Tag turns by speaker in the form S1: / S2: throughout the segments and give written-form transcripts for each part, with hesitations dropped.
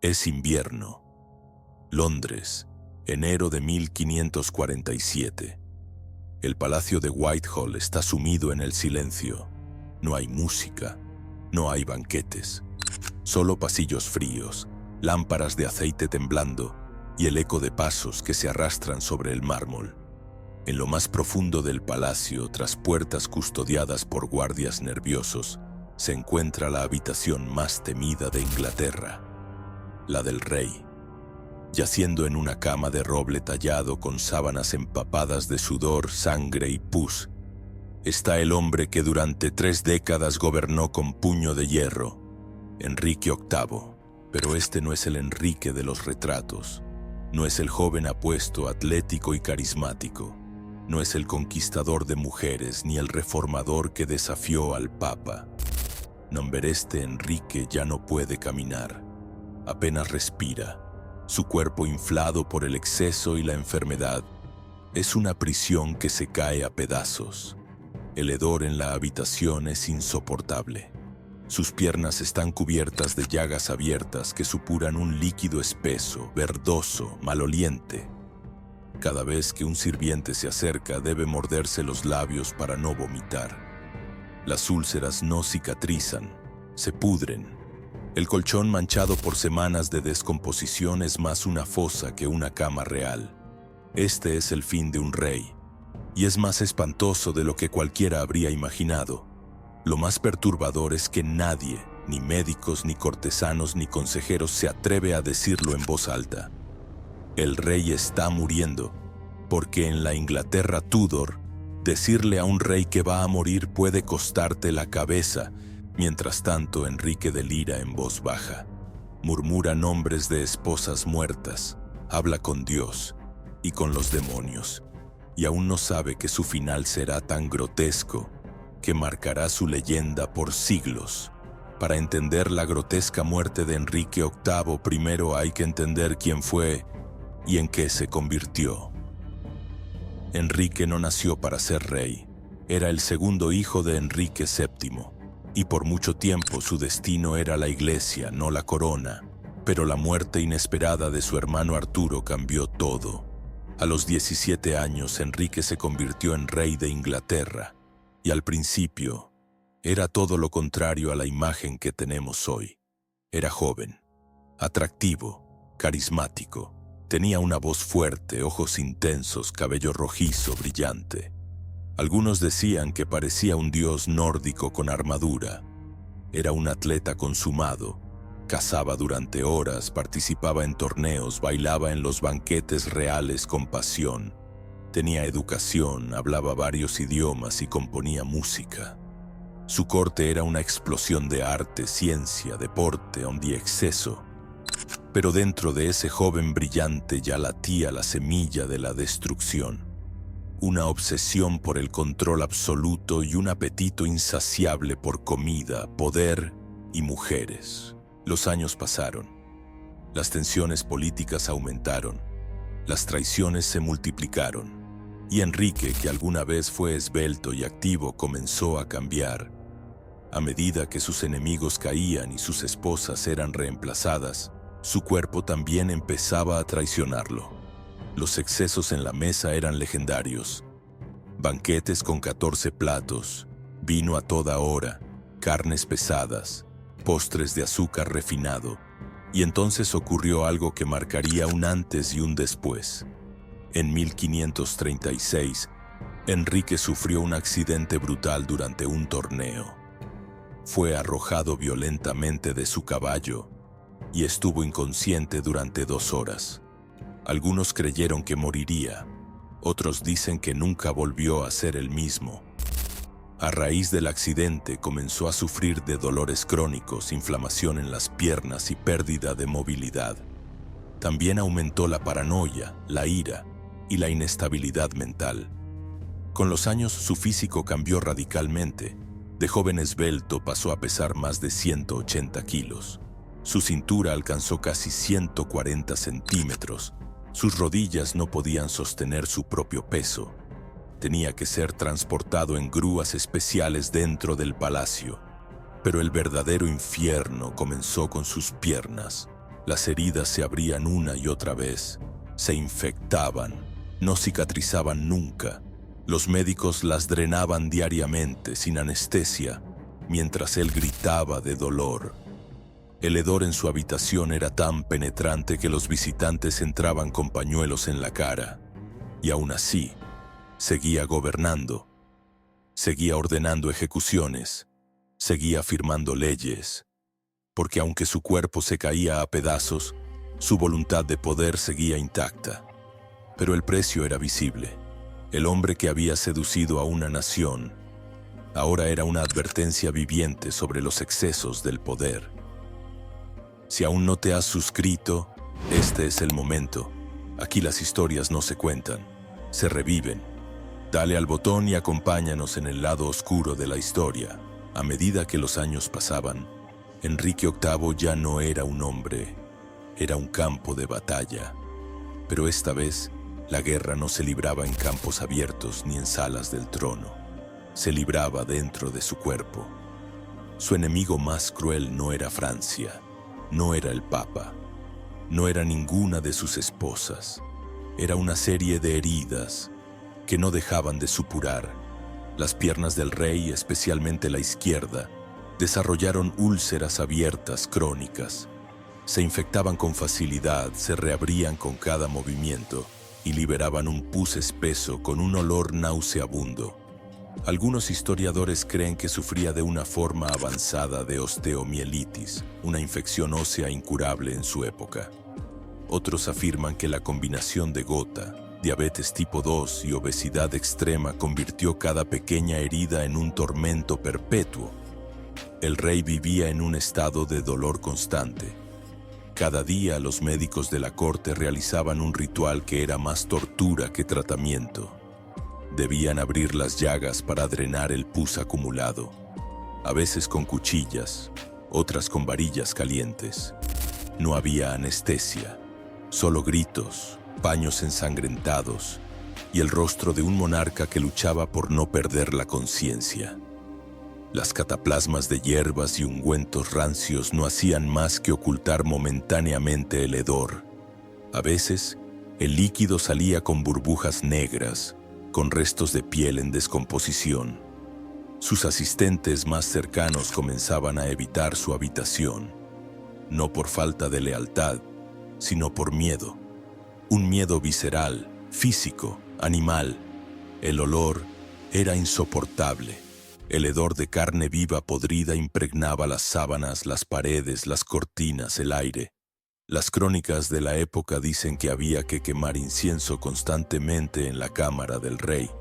S1: Es invierno. Londres, enero de 1547. El palacio de Whitehall está sumido en el silencio. No hay música, no hay banquetes. Solo pasillos fríos, lámparas de aceite temblando y el eco de pasos que se arrastran sobre el mármol. En lo más profundo del palacio, tras puertas custodiadas por guardias nerviosos, se encuentra la habitación más temida de Inglaterra, la del rey. Yaciendo en una cama de roble tallado con sábanas empapadas de sudor, sangre y pus, está el hombre que durante 3 décadas gobernó con puño de hierro, Enrique VIII. Pero este no es el Enrique de los retratos, no es el joven apuesto, atlético y carismático, no es el conquistador de mujeres ni el reformador que desafió al Papa. Este Enrique ya no puede caminar, apenas respira. Su cuerpo, inflado por el exceso y la enfermedad, es una prisión que se cae a pedazos. El hedor en la habitación es insoportable. Sus piernas están cubiertas de llagas abiertas que supuran un líquido espeso, verdoso, maloliente. Cada vez que un sirviente se acerca, debe morderse los labios para no vomitar. Las úlceras no cicatrizan, se pudren. El colchón, manchado por semanas de descomposición, es más una fosa que una cama real. Este es el fin de un rey, y es más espantoso de lo que cualquiera habría imaginado. Lo más perturbador es que nadie, ni médicos, ni cortesanos, ni consejeros, se atreve a decirlo en voz alta. El rey está muriendo, porque en la Inglaterra Tudor, decirle a un rey que va a morir puede costarte la cabeza. Mientras tanto, Enrique delira en voz baja, murmura nombres de esposas muertas, habla con Dios y con los demonios, y aún no sabe que su final será tan grotesco que marcará su leyenda por siglos. Para entender la grotesca muerte de Enrique VIII, primero hay que entender quién fue y en qué se convirtió. Enrique no nació para ser rey, era el segundo hijo de Enrique VII. Y por mucho tiempo su destino era la iglesia, no la corona. Pero la muerte inesperada de su hermano Arturo cambió todo. A los 17 años, Enrique se convirtió en rey de Inglaterra. Y al principio, era todo lo contrario a la imagen que tenemos hoy. Era joven, atractivo, carismático. Tenía una voz fuerte, ojos intensos, cabello rojizo, brillante. Algunos decían que parecía un dios nórdico con armadura. Era un atleta consumado. Cazaba durante horas, participaba en torneos, bailaba en los banquetes reales con pasión. Tenía educación, hablaba varios idiomas y componía música. Su corte era una explosión de arte, ciencia, deporte, y exceso. Pero dentro de ese joven brillante ya latía la semilla de la destrucción. Una obsesión por el control absoluto y un apetito insaciable por comida, poder y mujeres. Los años pasaron. Las tensiones políticas aumentaron. Las traiciones se multiplicaron. Y Enrique, que alguna vez fue esbelto y activo, comenzó a cambiar. A medida que sus enemigos caían y sus esposas eran reemplazadas, su cuerpo también empezaba a traicionarlo. Los excesos en la mesa eran legendarios. Banquetes con 14 platos, vino a toda hora, carnes pesadas, postres de azúcar refinado. Y entonces ocurrió algo que marcaría un antes y un después. En 1536, Enrique sufrió un accidente brutal durante un torneo. Fue arrojado violentamente de su caballo y estuvo inconsciente durante 2 horas. Algunos creyeron que moriría, otros dicen que nunca volvió a ser el mismo. A raíz del accidente comenzó a sufrir de dolores crónicos, inflamación en las piernas y pérdida de movilidad. También aumentó la paranoia, la ira y la inestabilidad mental. Con los años su físico cambió radicalmente. De joven esbelto pasó a pesar más de 180 kilos. Su cintura alcanzó casi 140 centímetros. Sus rodillas no podían sostener su propio peso. Tenía que ser transportado en grúas especiales dentro del palacio. Pero el verdadero infierno comenzó con sus piernas. Las heridas se abrían una y otra vez, se infectaban, no cicatrizaban nunca. Los médicos las drenaban diariamente, sin anestesia, mientras él gritaba de dolor. El hedor en su habitación era tan penetrante que los visitantes entraban con pañuelos en la cara. Y aún así, seguía gobernando, seguía ordenando ejecuciones, seguía firmando leyes, porque aunque su cuerpo se caía a pedazos, su voluntad de poder seguía intacta. Pero el precio era visible. El hombre que había seducido a una nación ahora era una advertencia viviente sobre los excesos del poder. Si aún no te has suscrito, este es el momento. Aquí las historias no se cuentan, se reviven. Dale al botón y acompáñanos en el lado oscuro de la historia. A medida que los años pasaban, Enrique VIII ya no era un hombre, era un campo de batalla. Pero esta vez, la guerra no se libraba en campos abiertos ni en salas del trono. Se libraba dentro de su cuerpo. Su enemigo más cruel no era Francia, no era el Papa, no era ninguna de sus esposas. Era una serie de heridas que no dejaban de supurar. Las piernas del rey, especialmente la izquierda, desarrollaron úlceras abiertas crónicas. Se infectaban con facilidad, se reabrían con cada movimiento y liberaban un pus espeso con un olor nauseabundo. Algunos historiadores creen que sufría de una forma avanzada de osteomielitis, una infección ósea incurable en su época. Otros afirman que la combinación de gota, diabetes tipo 2 y obesidad extrema convirtió cada pequeña herida en un tormento perpetuo. El rey vivía en un estado de dolor constante. Cada día los médicos de la corte realizaban un ritual que era más tortura que tratamiento. Debían abrir las llagas para drenar el pus acumulado, a veces con cuchillas, otras con varillas calientes. No había anestesia, solo gritos, paños ensangrentados y el rostro de un monarca que luchaba por no perder la conciencia. Las cataplasmas de hierbas y ungüentos rancios no hacían más que ocultar momentáneamente el hedor. A veces, el líquido salía con burbujas negras, con restos de piel en descomposición. Sus asistentes más cercanos comenzaban a evitar su habitación, no por falta de lealtad, sino por miedo. Un miedo visceral, físico, animal. El olor era insoportable. El hedor de carne viva podrida impregnaba las sábanas, las paredes, las cortinas, el aire. Las crónicas de la época dicen que había que quemar incienso constantemente en la cámara del rey,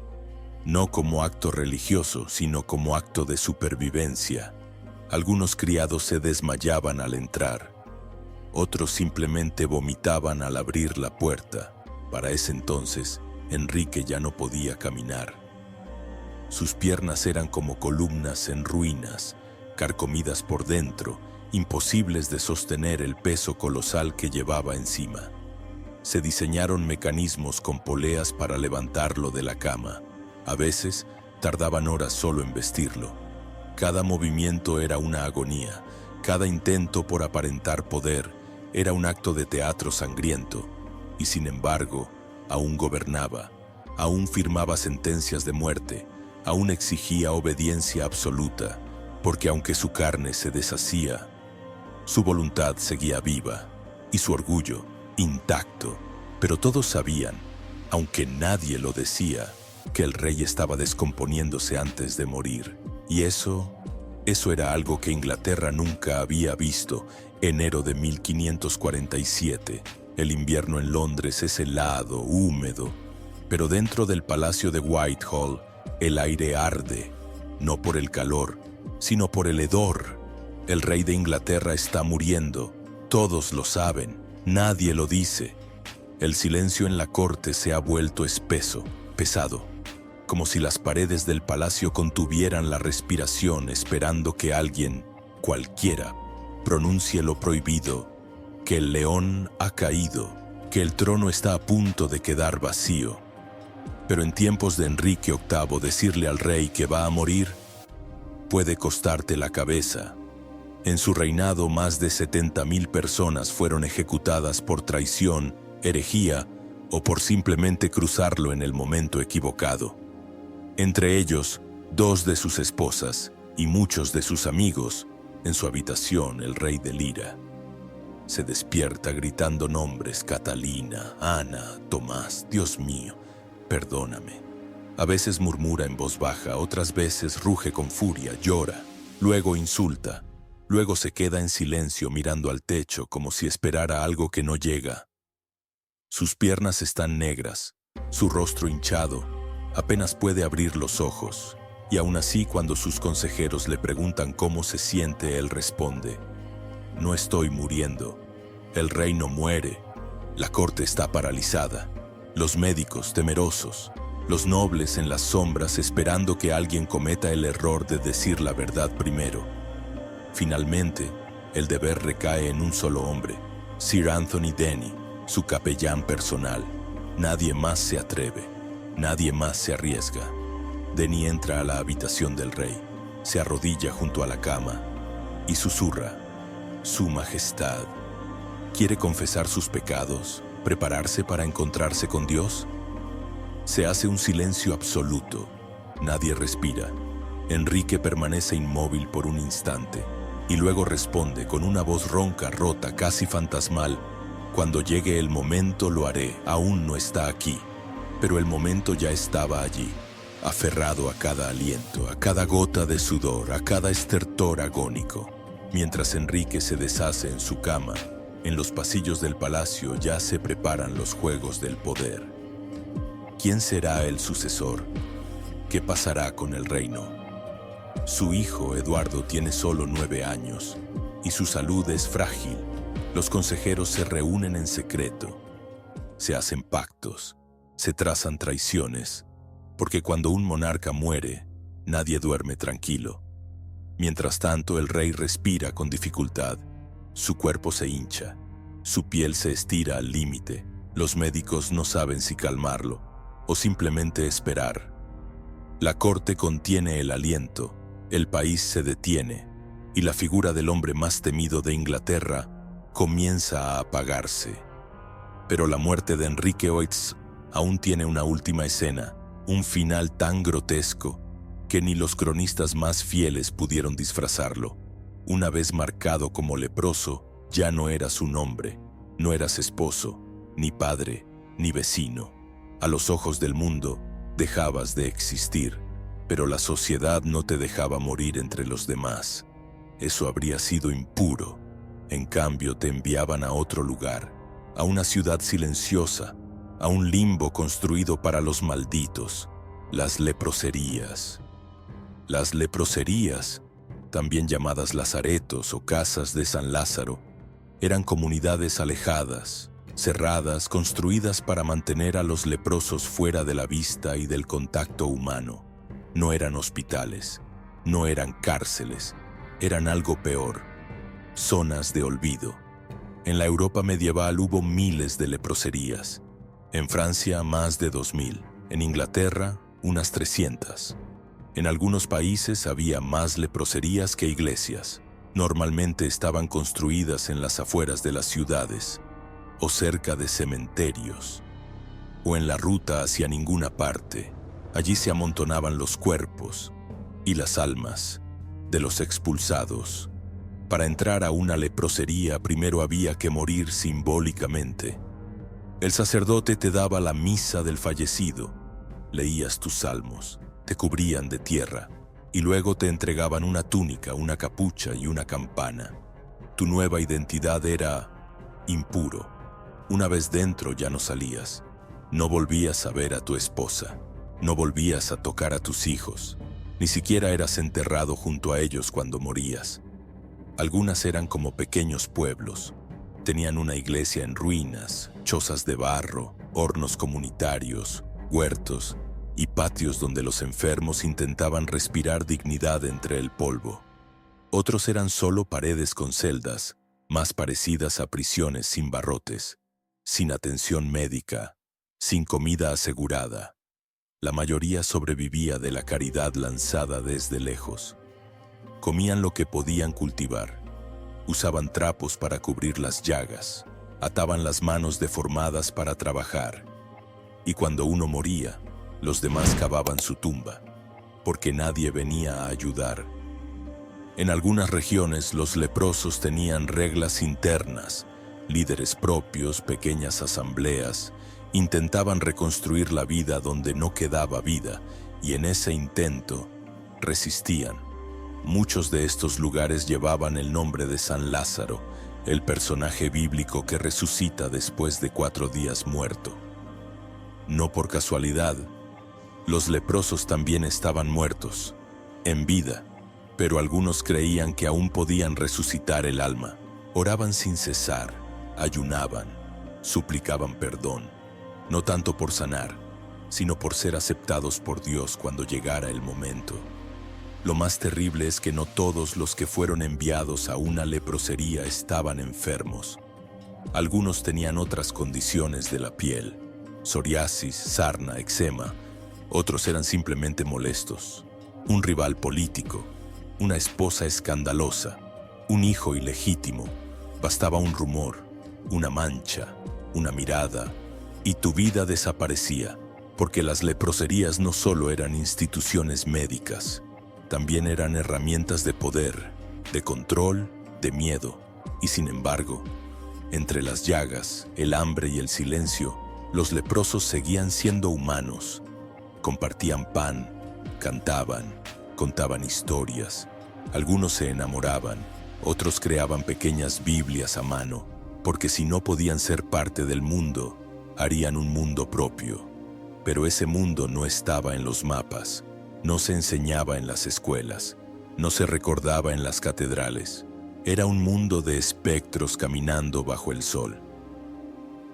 S1: no como acto religioso, sino como acto de supervivencia. Algunos criados se desmayaban al entrar, otros simplemente vomitaban al abrir la puerta. Para ese entonces, Enrique ya no podía caminar. Sus piernas eran como columnas en ruinas, carcomidas por dentro, imposibles de sostener el peso colosal que llevaba encima. Se diseñaron mecanismos con poleas para levantarlo de la cama. A veces, tardaban horas solo en vestirlo. Cada movimiento era una agonía, cada intento por aparentar poder era un acto de teatro sangriento, y sin embargo, aún gobernaba, aún firmaba sentencias de muerte, aún exigía obediencia absoluta, porque aunque su carne se deshacía, su voluntad seguía viva y su orgullo intacto. Pero todos sabían, aunque nadie lo decía, que el rey estaba descomponiéndose antes de morir. Y eso era algo que Inglaterra nunca había visto. Enero de 1547. El invierno en Londres es helado, húmedo, pero dentro del palacio de Whitehall, el aire arde, no por el calor, sino por el hedor. El rey de Inglaterra está muriendo. Todos lo saben, nadie lo dice. El silencio en la corte se ha vuelto espeso, pesado, como si las paredes del palacio contuvieran la respiración esperando que alguien, cualquiera, pronuncie lo prohibido, que el león ha caído, que el trono está a punto de quedar vacío. Pero en tiempos de Enrique VIII decirle al rey que va a morir puede costarte la cabeza. En su reinado, más de 70.000 personas fueron ejecutadas por traición, herejía o por simplemente cruzarlo en el momento equivocado. Entre ellos, 2 de sus esposas y muchos de sus amigos. En su habitación, el rey de Lira se despierta gritando nombres: Catalina, Ana, Tomás, Dios mío, perdóname. A veces murmura en voz baja, otras veces ruge con furia, llora, luego insulta, luego se queda en silencio mirando al techo como si esperara algo que no llega. Sus piernas están negras, su rostro hinchado, apenas puede abrir los ojos, y aún así cuando sus consejeros le preguntan cómo se siente, él responde: no estoy muriendo, el rey no muere, la corte está paralizada, los médicos temerosos, los nobles en las sombras esperando que alguien cometa el error de decir la verdad primero. Finalmente, el deber recae en un solo hombre, Sir Anthony Denny, su capellán personal. Nadie más se atreve, nadie más se arriesga. Denny entra a la habitación del rey, se arrodilla junto a la cama y susurra: Su Majestad. ¿Quiere confesar sus pecados, prepararse para encontrarse con Dios? Se hace un silencio absoluto. Nadie respira. Enrique permanece inmóvil por un instante y luego responde con una voz ronca, rota, casi fantasmal: cuando llegue el momento lo haré. Aún no está aquí, pero el momento ya estaba allí, aferrado a cada aliento, a cada gota de sudor, a cada estertor agónico. Mientras Enrique se deshace en su cama, en los pasillos del palacio ya se preparan los juegos del poder. ¿Quién será el sucesor? ¿Qué pasará con el reino? Su hijo, Eduardo, tiene solo 9 años y su salud es frágil. Los consejeros se reúnen en secreto. Se hacen pactos, se trazan traiciones, porque cuando un monarca muere, nadie duerme tranquilo. Mientras tanto, el rey respira con dificultad. Su cuerpo se hincha, su piel se estira al límite. Los médicos no saben si calmarlo o simplemente esperar. La corte contiene el aliento, el país se detiene y la figura del hombre más temido de Inglaterra comienza a apagarse. Pero la muerte de Enrique VIII aún tiene una última escena, un final tan grotesco que ni los cronistas más fieles pudieron disfrazarlo. Una vez marcado como leproso, ya no eras un hombre, no eras esposo, ni padre, ni vecino. A los ojos del mundo, dejabas de existir, pero la sociedad no te dejaba morir entre los demás. Eso habría sido impuro. En cambio, te enviaban a otro lugar, a una ciudad silenciosa, a un limbo construido para los malditos, las leproserías. Las leproserías, también llamadas lazaretos o casas de San Lázaro, eran comunidades alejadas, cerradas, construidas para mantener a los leprosos fuera de la vista y del contacto humano. No eran hospitales, no eran cárceles, eran algo peor, zonas de olvido. En la Europa medieval hubo miles de leproserías. En Francia, más de 2000. En Inglaterra, unas 300. En algunos países había más leproserías que iglesias. Normalmente estaban construidas en las afueras de las ciudades, o cerca de cementerios, o en la ruta hacia ninguna parte. Allí se amontonaban los cuerpos y las almas de los expulsados. Para entrar a una leprosería primero había que morir simbólicamente. El sacerdote te daba la misa del fallecido, leías tus salmos, te cubrían de tierra y luego te entregaban una túnica, una capucha y una campana. Tu nueva identidad era impuro. Una vez dentro ya no salías. No volvías a ver a tu esposa. No volvías a tocar a tus hijos. Ni siquiera eras enterrado junto a ellos cuando morías. Algunas eran como pequeños pueblos. Tenían una iglesia en ruinas, chozas de barro, hornos comunitarios, huertos y patios donde los enfermos intentaban respirar dignidad entre el polvo. Otros eran solo paredes con celdas, más parecidas a prisiones sin barrotes, sin atención médica, sin comida asegurada. La mayoría sobrevivía de la caridad lanzada desde lejos. Comían lo que podían cultivar, Usaban trapos para cubrir las llagas, ataban las manos deformadas para trabajar. Y cuando uno moría, los demás cavaban su tumba, porque nadie venía a ayudar. En algunas regiones los leprosos tenían reglas internas, líderes propios, pequeñas asambleas, intentaban reconstruir la vida donde no quedaba vida, y en ese intento resistían. Muchos de estos lugares llevaban el nombre de San Lázaro, el personaje bíblico que resucita después de 4 días muerto. No por casualidad, los leprosos también estaban muertos, en vida, pero algunos creían que aún podían resucitar el alma. Oraban sin cesar, ayunaban, suplicaban perdón, no tanto por sanar, sino por ser aceptados por Dios cuando llegara el momento. Lo más terrible es que no todos los que fueron enviados a una leprosería estaban enfermos. Algunos tenían otras condiciones de la piel, psoriasis, sarna, eczema. Otros eran simplemente molestos. Un rival político, una esposa escandalosa, un hijo ilegítimo. Bastaba un rumor, una mancha, una mirada, y tu vida desaparecía, porque las leproserías no solo eran instituciones médicas, también eran herramientas de poder, de control, de miedo. Y sin embargo, entre las llagas, el hambre y el silencio, los leprosos seguían siendo humanos. Compartían pan, cantaban, contaban historias. Algunos se enamoraban, otros creaban pequeñas Biblias a mano, porque si no podían ser parte del mundo, harían un mundo propio. Pero ese mundo no estaba en los mapas. No se enseñaba en las escuelas, no se recordaba en las catedrales. Era un mundo de espectros caminando bajo el sol.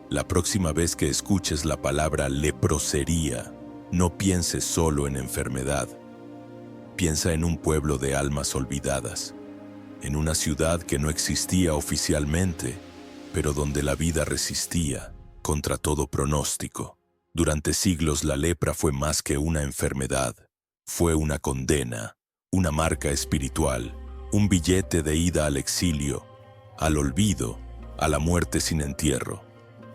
S1: La próxima vez que escuches la palabra leprosería, no pienses solo en enfermedad. Piensa en un pueblo de almas olvidadas, en una ciudad que no existía oficialmente, pero donde la vida resistía contra todo pronóstico. Durante siglos la lepra fue más que una enfermedad. Fue una condena, una marca espiritual, un billete de ida al exilio, al olvido, a la muerte sin entierro.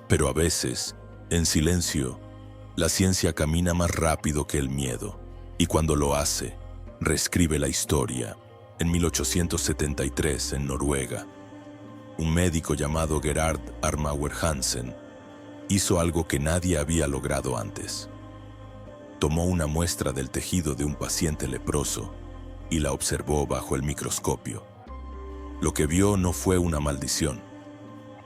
S1: Pero a veces, en silencio, la ciencia camina más rápido que el miedo, y cuando lo hace, reescribe la historia. En 1873, en Noruega, un médico llamado Gerard Armauer Hansen hizo algo que nadie había logrado antes. Tomó una muestra del tejido de un paciente leproso y la observó bajo el microscopio. Lo que vio no fue una maldición,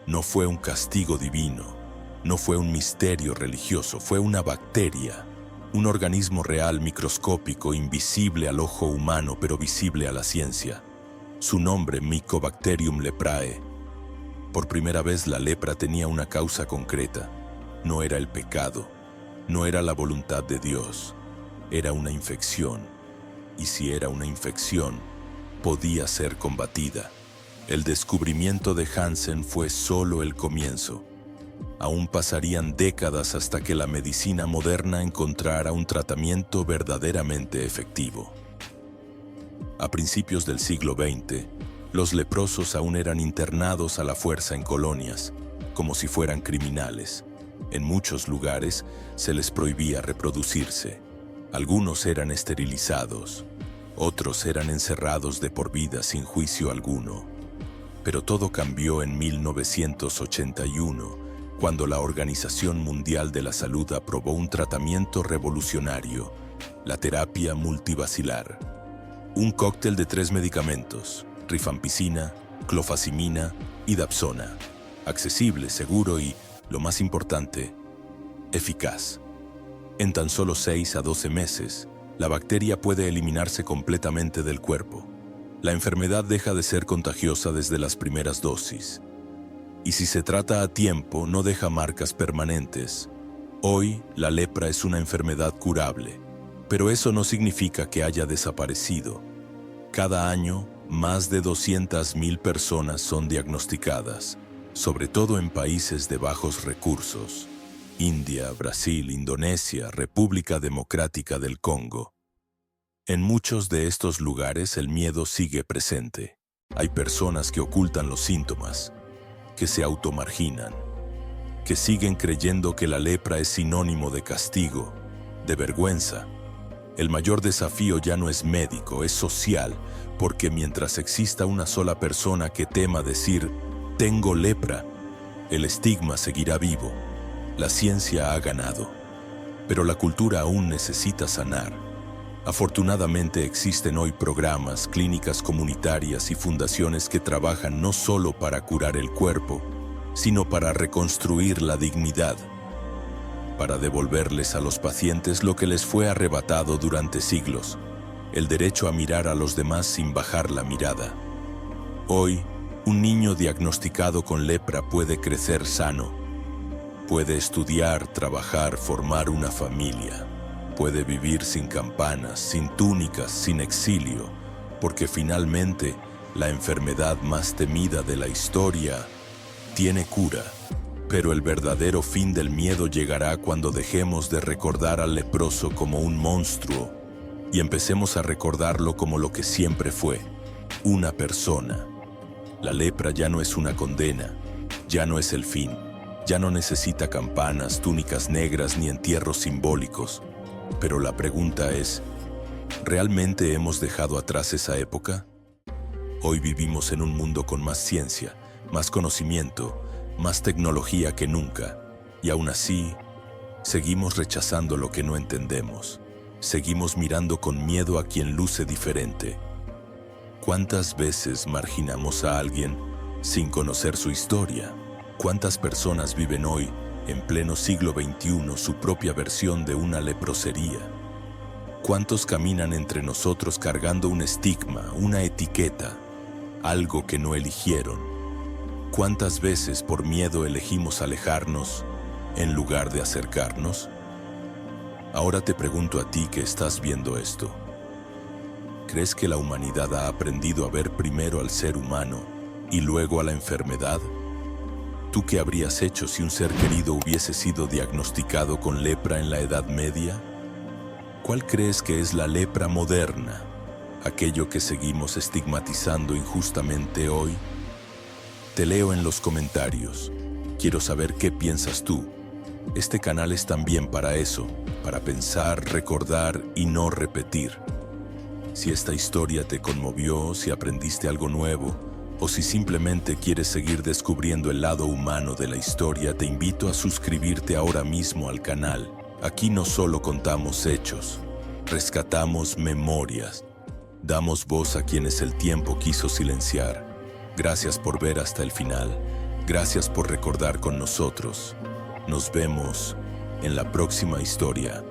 S1: no fue un castigo divino, no fue un misterio religioso, fue una bacteria, un organismo real microscópico, invisible al ojo humano pero visible a la ciencia. Su nombre, Mycobacterium leprae. Por primera vez la lepra tenía una causa concreta. No era el pecado, no era la voluntad de Dios, era una infección. Y si era una infección, podía ser combatida. El descubrimiento de Hansen fue solo el comienzo. Aún pasarían décadas hasta que la medicina moderna encontrara un tratamiento verdaderamente efectivo. A principios del siglo XX, los leprosos aún eran internados a la fuerza en colonias, como si fueran criminales. En muchos lugares se les prohibía reproducirse. Algunos eran esterilizados, otros eran encerrados de por vida sin juicio alguno. Pero todo cambió en 1981, cuando la Organización Mundial de la Salud aprobó un tratamiento revolucionario, la terapia multivacilar. Un cóctel de 3 medicamentos, rifampicina, clofazimina y dapsona. Accesible, seguro y, lo más importante, eficaz. En tan solo 6 a 12 meses, la bacteria puede eliminarse completamente del cuerpo. La enfermedad deja de ser contagiosa desde las primeras dosis. Y si se trata a tiempo, no deja marcas permanentes. Hoy, la lepra es una enfermedad curable, pero eso no significa que haya desaparecido. Cada año, más de 200.000 personas son diagnosticadas, sobre todo en países de bajos recursos: India, Brasil, Indonesia, República Democrática del Congo. En muchos de estos lugares el miedo sigue presente. Hay personas que ocultan los síntomas, que se automarginan, que siguen creyendo que la lepra es sinónimo de castigo, de vergüenza. El mayor desafío ya no es médico, es social, porque mientras exista una sola persona que tema decir «tengo lepra», el estigma seguirá vivo. La ciencia ha ganado, pero la cultura aún necesita sanar. Afortunadamente existen hoy programas, clínicas comunitarias y fundaciones que trabajan no solo para curar el cuerpo, sino para reconstruir la dignidad, para devolverles a los pacientes lo que les fue arrebatado durante siglos, el derecho a mirar a los demás sin bajar la mirada. Hoy, un niño diagnosticado con lepra puede crecer sano, puede estudiar, trabajar, formar una familia, puede vivir sin campanas, sin túnicas, sin exilio, porque finalmente la enfermedad más temida de la historia tiene cura. Pero el verdadero fin del miedo llegará cuando dejemos de recordar al leproso como un monstruo y empecemos a recordarlo como lo que siempre fue, una persona. La lepra ya no es una condena, ya no es el fin, ya no necesita campanas, túnicas negras ni entierros simbólicos. Pero la pregunta es, ¿realmente hemos dejado atrás esa época? Hoy vivimos en un mundo con más ciencia, más conocimiento, más tecnología que nunca, y aún así, seguimos rechazando lo que no entendemos. Seguimos mirando con miedo a quien luce diferente. ¿Cuántas veces marginamos a alguien sin conocer su historia? ¿Cuántas personas viven hoy, en pleno siglo XXI, su propia versión de una leprosería? ¿Cuántos caminan entre nosotros cargando un estigma, una etiqueta, algo que no eligieron? ¿Cuántas veces por miedo elegimos alejarnos en lugar de acercarnos? Ahora te pregunto a ti que estás viendo esto. ¿Crees que la humanidad ha aprendido a ver primero al ser humano y luego a la enfermedad? ¿Tú qué habrías hecho si un ser querido hubiese sido diagnosticado con lepra en la Edad Media? ¿Cuál crees que es la lepra moderna, aquello que seguimos estigmatizando injustamente hoy? Te leo en los comentarios. Quiero saber qué piensas tú. Este canal es también para eso, para pensar, recordar y no repetir. Si esta historia te conmovió, si aprendiste algo nuevo, o si simplemente quieres seguir descubriendo el lado humano de la historia, te invito a suscribirte ahora mismo al canal. Aquí no solo contamos hechos, rescatamos memorias, damos voz a quienes el tiempo quiso silenciar. Gracias por ver hasta el final. Gracias por recordar con nosotros. Nos vemos en la próxima historia.